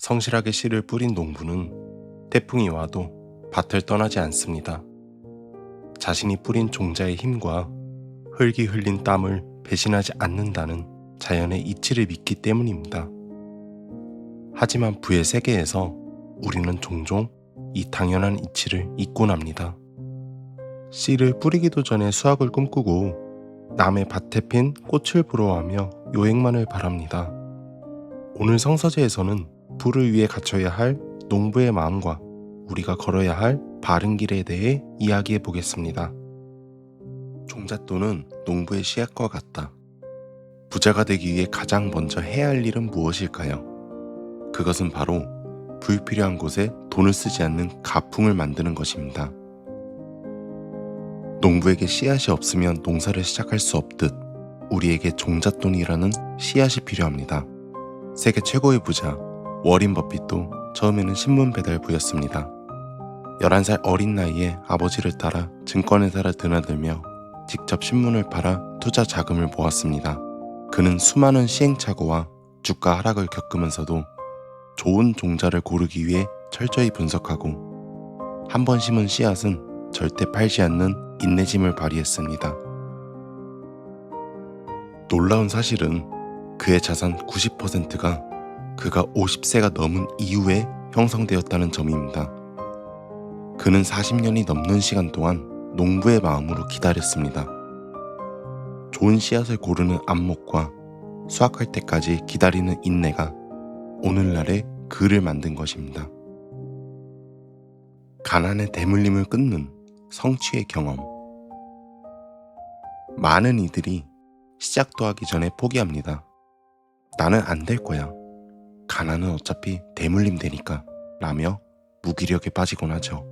성실하게 씨를 뿌린 농부는 태풍이 와도 밭을 떠나지 않습니다. 자신이 뿌린 종자의 힘과 흙이 흘린 땀을 배신하지 않는다는 자연의 이치를 믿기 때문입니다. 하지만 부의 세계에서 우리는 종종 이 당연한 이치를 잊곤 합니다. 씨를 뿌리기도 전에 수확을 꿈꾸고 남의 밭에 핀 꽃을 부러워하며 요행만을 바랍니다. 오늘 성서제에서는 부를 위해 갖춰야 할 농부의 마음과 우리가 걸어야 할 바른 길에 대해 이야기해 보겠습니다. 종잣돈은 농부의 씨앗과 같다. 부자가 되기 위해 가장 먼저 해야 할 일은 무엇일까요? 그것은 바로 불필요한 곳에 돈을 쓰지 않는 가풍을 만드는 것입니다. 농부에게 씨앗이 없으면 농사를 시작할 수 없듯 우리에게 종잣돈이라는 씨앗이 필요합니다. 세계 최고의 부자 워린 버핏도 처음에는 신문 배달부였습니다. 11살 어린 나이에 아버지를 따라 증권회사를 드나들며 직접 신문을 팔아 투자 자금을 모았습니다. 그는 수많은 시행착오와 주가 하락을 겪으면서도 좋은 종자를 고르기 위해 철저히 분석하고 한 번 심은 씨앗은 절대 팔지 않는 인내심을 발휘했습니다. 놀라운 사실은 그의 자산 90%가 그가 50세가 넘은 이후에 형성되었다는 점입니다. 그는 40년이 넘는 시간 동안 농부의 마음으로 기다렸습니다. 좋은 씨앗을 고르는 안목과 수확할 때까지 기다리는 인내가 오늘날의 그를 만든 것입니다. 가난의 대물림을 끊는 성취의 경험. 많은 이들이 시작도 하기 전에 포기합니다. 나는 안 될 거야. 가난은 어차피 대물림 되니까 라며 무기력에 빠지곤 하죠.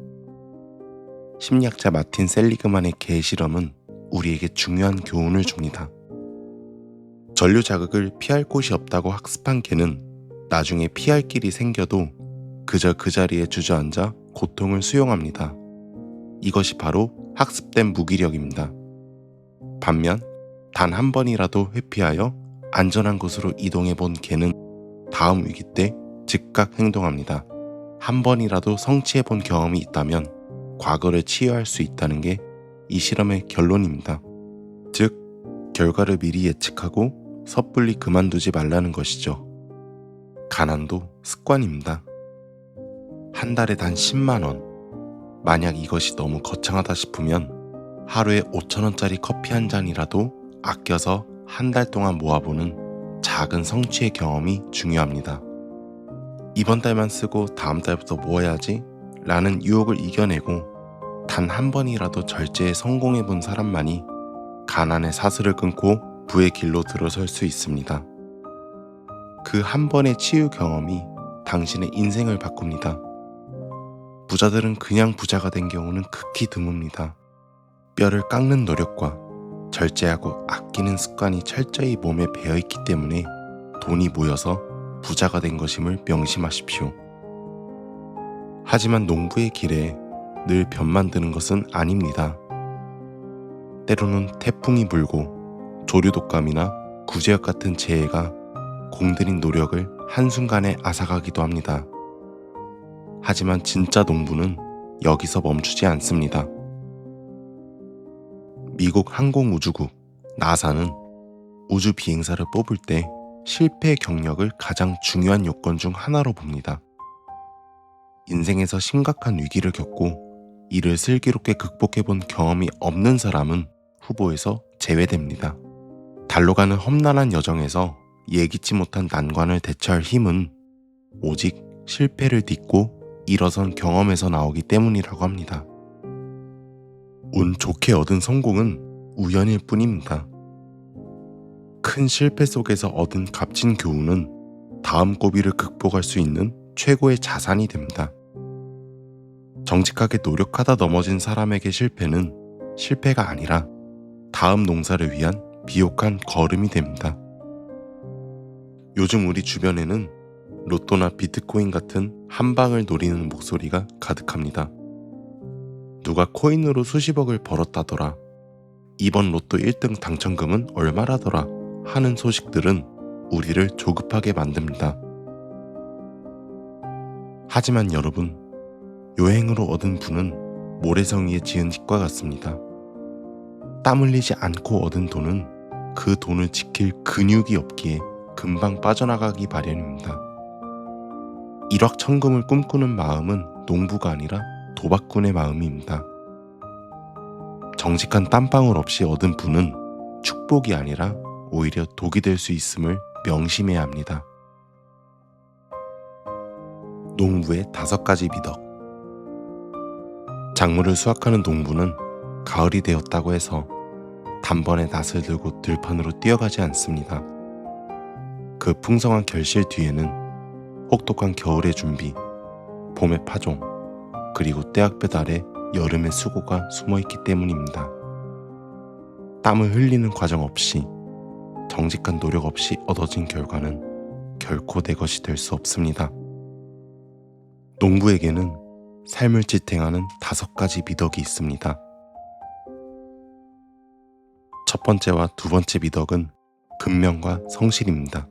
심리학자 마틴 셀리그만의 개 실험은 우리에게 중요한 교훈을 줍니다. 전류 자극을 피할 곳이 없다고 학습한 개는 나중에 피할 길이 생겨도 그저 그 자리에 주저앉아 고통을 수용합니다. 이것이 바로 학습된 무기력입니다. 반면 단 한 번이라도 회피하여 안전한 곳으로 이동해 본 개는 다음 위기 때 즉각 행동합니다. 한 번이라도 성취해 본 경험이 있다면 과거를 치유할 수 있다는 게 이 실험의 결론입니다. 즉, 결과를 미리 예측하고 섣불리 그만두지 말라는 것이죠. 가난도 습관입니다. 한 달에 단 10만 원. 만약 이것이 너무 거창하다 싶으면 하루에 5,000원짜리 커피 한 잔이라도 아껴서 한 달 동안 모아보는 작은 성취의 경험이 중요합니다. 이번 달만 쓰고 다음 달부터 모아야지 라는 유혹을 이겨내고 단 한 번이라도 절제에 성공해본 사람만이 가난의 사슬을 끊고 부의 길로 들어설 수 있습니다. 그 한 번의 치유 경험이 당신의 인생을 바꿉니다. 부자들은 그냥 부자가 된 경우는 극히 드뭅니다. 뼈를 깎는 노력과 절제하고 아끼는 습관이 철저히 몸에 배어있기 때문에 돈이 모여서 부자가 된 것임을 명심하십시오. 하지만 농부의 길에 늘 변만 드는 것은 아닙니다. 때로는 태풍이 불고 조류독감이나 구제역 같은 재해가 공들인 노력을 한순간에 앗아가기도 합니다. 하지만 진짜 농부는 여기서 멈추지 않습니다. 미국 항공우주국 나사는 우주 비행사를 뽑을 때 실패 경력을 가장 중요한 요건 중 하나로 봅니다. 인생에서 심각한 위기를 겪고 이를 슬기롭게 극복해본 경험이 없는 사람은 후보에서 제외됩니다. 달로 가는 험난한 여정에서 예기치 못한 난관을 대처할 힘은 오직 실패를 딛고 일어선 경험에서 나오기 때문이라고 합니다. 운 좋게 얻은 성공은 우연일 뿐입니다. 큰 실패 속에서 얻은 값진 교훈은 다음 고비를 극복할 수 있는 최고의 자산이 됩니다. 정직하게 노력하다 넘어진 사람에게 실패는 실패가 아니라 다음 농사를 위한 비옥한 걸음이 됩니다. 요즘 우리 주변에는 로또나 비트코인 같은 한 방을 노리는 목소리가 가득합니다. 누가 코인으로 수십억을 벌었다더라. 이번 로또 1등 당첨금은 얼마라더라 하는 소식들은 우리를 조급하게 만듭니다. 하지만 여러분, 요행으로 얻은 부는 모래성 위에 지은 집과 같습니다. 땀 흘리지 않고 얻은 돈은 그 돈을 지킬 근육이 없기에 금방 빠져나가기 마련입니다. 일확천금을 꿈꾸는 마음은 농부가 아니라 도박꾼의 마음입니다. 정직한 땀방울 없이 얻은 부는 축복이 아니라 오히려 독이 될 수 있음을 명심해야 합니다. 농부의 5가지 미덕. 작물을 수확하는 농부는 가을이 되었다고 해서 단번에 낫을 들고 들판으로 뛰어가지 않습니다. 그 풍성한 결실 뒤에는 혹독한 겨울의 준비, 봄의 파종, 그리고 떼약볕 아래 여름의 수고가 숨어있기 때문입니다. 땀을 흘리는 과정 없이, 정직한 노력 없이 얻어진 결과는 결코 내 것이 될 수 없습니다. 농부에게는 삶을 지탱하는 5가지 미덕이 있습니다. 첫 번째와 두 번째 미덕은 근면과 성실입니다.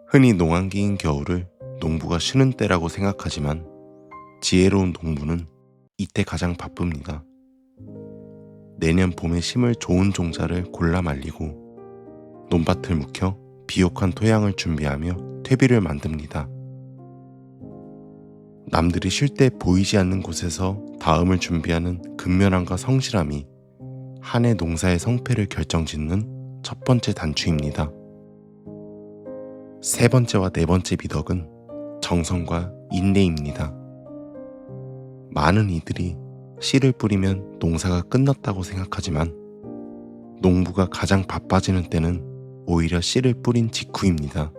흔히 농한기인 겨울을 농부가 쉬는 때라고 생각하지만 지혜로운 농부는 이때 가장 바쁩니다. 내년 봄에 심을 좋은 종자를 골라 말리고 논밭을 묵혀 비옥한 토양을 준비하며 퇴비를 만듭니다. 남들이 쉴 때 보이지 않는 곳에서 다음을 준비하는 근면함과 성실함이 한 해 농사의 성패를 결정짓는 첫 번째 단추입니다. 세 번째와 네 번째 미덕은 정성과 인내입니다. 많은 이들이 씨를 뿌리면 농사가 끝났다고 생각하지만 농부가 가장 바빠지는 때는 오히려 씨를 뿌린 직후입니다.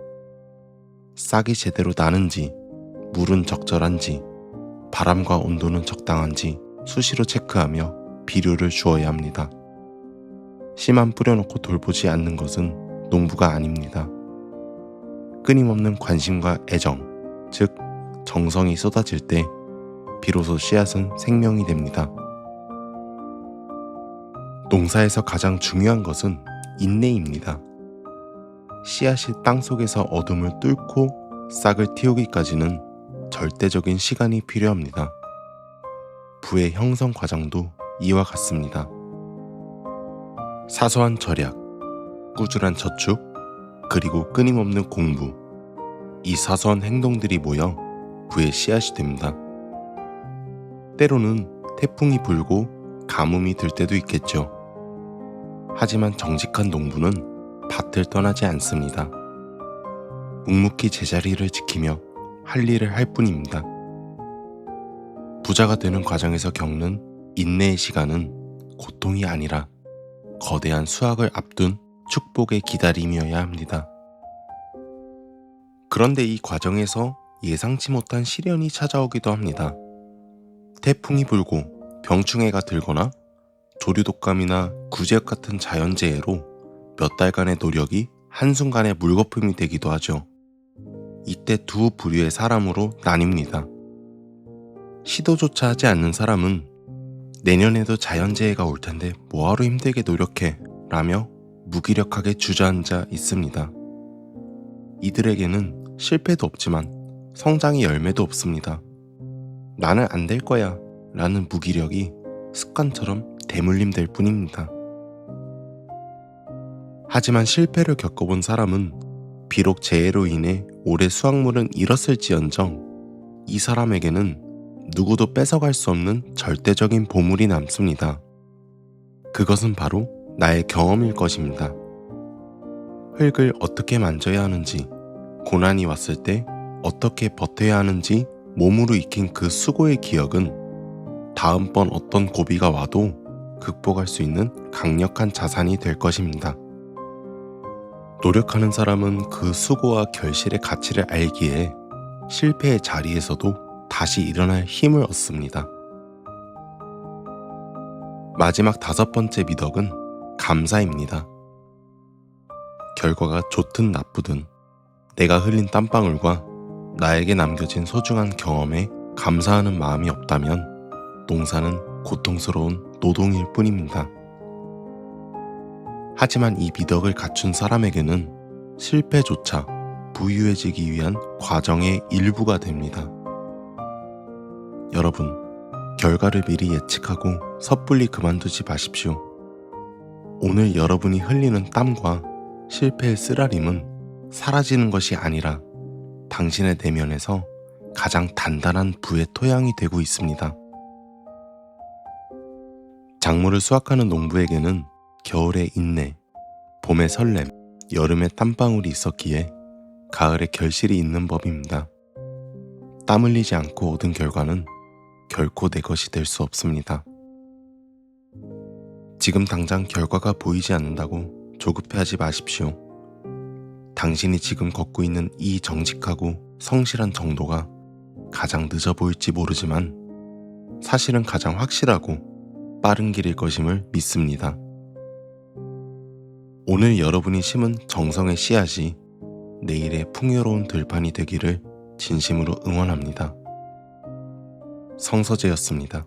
싹이 제대로 나는지, 물은 적절한지, 바람과 온도는 적당한지 수시로 체크하며 비료를 주어야 합니다. 씨만 뿌려놓고 돌보지 않는 것은 농부가 아닙니다. 끊임없는 관심과 애정, 즉 정성이 쏟아질 때 비로소 씨앗은 생명이 됩니다. 농사에서 가장 중요한 것은 인내입니다. 씨앗이 땅속에서 어둠을 뚫고 싹을 틔우기까지는 절대적인 시간이 필요합니다. 부의 형성 과정도 이와 같습니다. 사소한 절약, 꾸준한 저축, 그리고 끊임없는 공부, 이 사소한 행동들이 모여 부의 씨앗이 됩니다. 때로는 태풍이 불고 가뭄이 들 때도 있겠죠. 하지만 정직한 농부는 밭을 떠나지 않습니다. 묵묵히 제자리를 지키며 할 일을 할 뿐입니다. 부자가 되는 과정에서 겪는 인내의 시간은 고통이 아니라 거대한 수확을 앞둔 축복의 기다림이어야 합니다. 그런데 이 과정에서 예상치 못한 시련이 찾아오기도 합니다. 태풍이 불고 병충해가 들거나 조류독감이나 구제역 같은 자연재해로 몇 달간의 노력이 한순간에 물거품이 되기도 하죠. 이때 두 부류의 사람으로 나뉩니다. 시도조차 하지 않는 사람은 내년에도 자연재해가 올 텐데 뭐하러 힘들게 노력해 라며 무기력하게 주저앉아 있습니다. 이들에게는 실패도 없지만 성장의 열매도 없습니다. 나는 안 될 거야 라는 무기력이 습관처럼 대물림될 뿐입니다. 하지만 실패를 겪어본 사람은 비록 재해로 인해 올해 수확물은 잃었을지언정 이 사람에게는 누구도 뺏어갈 수 없는 절대적인 보물이 남습니다. 그것은 바로 나의 경험일 것입니다. 흙을 어떻게 만져야 하는지, 고난이 왔을 때 어떻게 버텨야 하는지 몸으로 익힌 그 수고의 기억은 다음번 어떤 고비가 와도 극복할 수 있는 강력한 자산이 될 것입니다. 노력하는 사람은 그 수고와 결실의 가치를 알기에 실패의 자리에서도 다시 일어날 힘을 얻습니다. 마지막 5번째 미덕은 감사입니다. 결과가 좋든 나쁘든 내가 흘린 땀방울과 나에게 남겨진 소중한 경험에 감사하는 마음이 없다면 농사는 고통스러운 노동일 뿐입니다. 하지만 이 미덕을 갖춘 사람에게는 실패조차 부유해지기 위한 과정의 일부가 됩니다. 여러분, 결과를 미리 예측하고 섣불리 그만두지 마십시오. 오늘 여러분이 흘리는 땀과 실패의 쓰라림은 사라지는 것이 아니라 당신의 내면에서 가장 단단한 부의 토양이 되고 있습니다. 작물을 수확하는 농부에게는 겨울의 인내, 봄의 설렘, 여름의 땀방울이 있었기에 가을의 결실이 있는 법입니다. 땀 흘리지 않고 얻은 결과는 결코 내 것이 될 수 없습니다. 지금 당장 결과가 보이지 않는다고 조급해하지 마십시오. 당신이 지금 걷고 있는 이 정직하고 성실한 정도가 가장 늦어 보일지 모르지만 사실은 가장 확실하고 빠른 길일 것임을 믿습니다. 오늘 여러분이 심은 정성의 씨앗이 내일의 풍요로운 들판이 되기를 진심으로 응원합니다. 성서재였습니다.